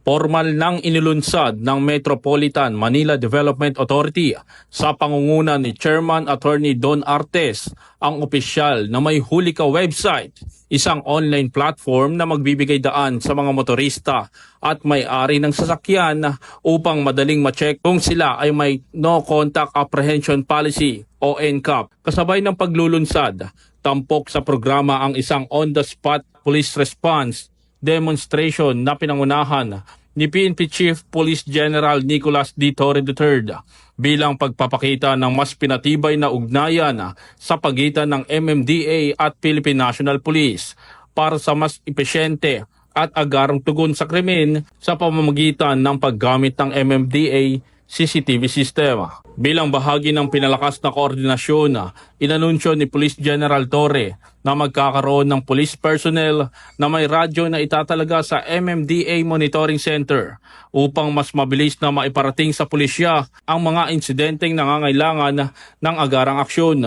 Formal nang inilunsad ng Metropolitan Manila Development Authority sa pangunguna ni Chairman Attorney Don Artes ang opisyal na may huli ka website, isang online platform na magbibigay daan sa mga motorista at may-ari ng sasakyan upang madaling ma-check kung sila ay may No Contact Apprehension Policy o NCAP. Kasabay ng paglulunsad, tampok sa programa ang isang on-the-spot police response demonstration na pinangunahan ni PNP Chief Police General Nicolas D. Torre III bilang pagpapakita ng mas pinatibay na ugnayan sa pagitan ng MMDA at Philippine National Police para sa mas epesyente at agarang tugon sa krimen sa pamamagitan ng paggamit ng MMDA CCTV system. Bilang bahagi ng pinalakas na koordinasyon, inanunsyo ni Police General Torre na magkakaroon ng police personnel na may radyo na itatalaga sa MMDA Monitoring Center upang mas mabilis na maiparating sa pulisya ang mga insidenteng nangangailangan ng agarang aksyon.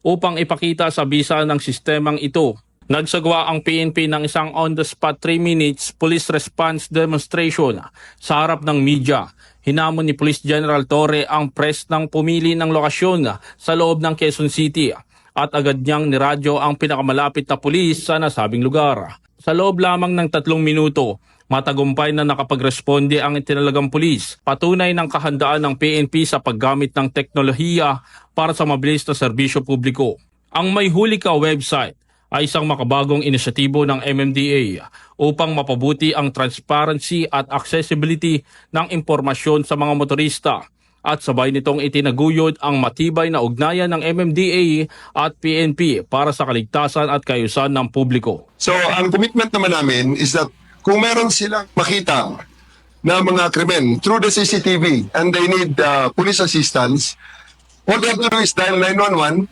Upang ipakita sa bisa ng sistemang ito, nagsagawa ang PNP ng isang on-the-spot 3 minutes police response demonstration sa harap ng media. Hinamon ni Police General Torre ang press ng pumili ng lokasyon sa loob ng Quezon City at agad niyang niradyo ang pinakamalapit na pulis sa nasabing lugar. Sa loob lamang ng 3 minuto, matagumpay na nakapagresponde ang itinalagang pulis, patunay ng kahandaan ng PNP sa paggamit ng teknolohiya para sa mabilis na serbisyo publiko. Ang May Huli Ka website ay isang makabagong inisyatibo ng MMDA upang mapabuti ang transparency at accessibility ng impormasyon sa mga motorista at sabay nitong itinaguyod ang matibay na ugnayan ng MMDA at PNP para sa kaligtasan at kaayusan ng publiko. So ang commitment naman namin is that kung meron silang makita na mga krimen through the CCTV and they need police assistance, all they have to do is dial 911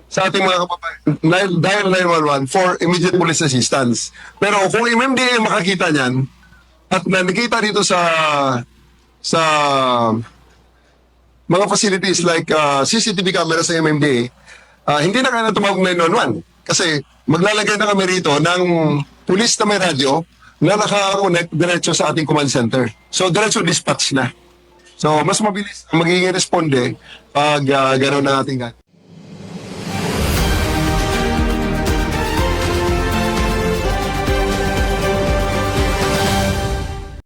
sa ating mga kababayan, dial 911 for immediate police assistance. Pero kung MMDA makakita niyan at nakikita dito sa mga facilities like CCTV camera sa MMDA, hindi na kaya tumawag 911 kasi maglalagay na kami rito ng police na may radyo na naka-connect diretso sa ating command center. So diretso dispatch na. So mas mabilis magiging responde pag gano'n na ating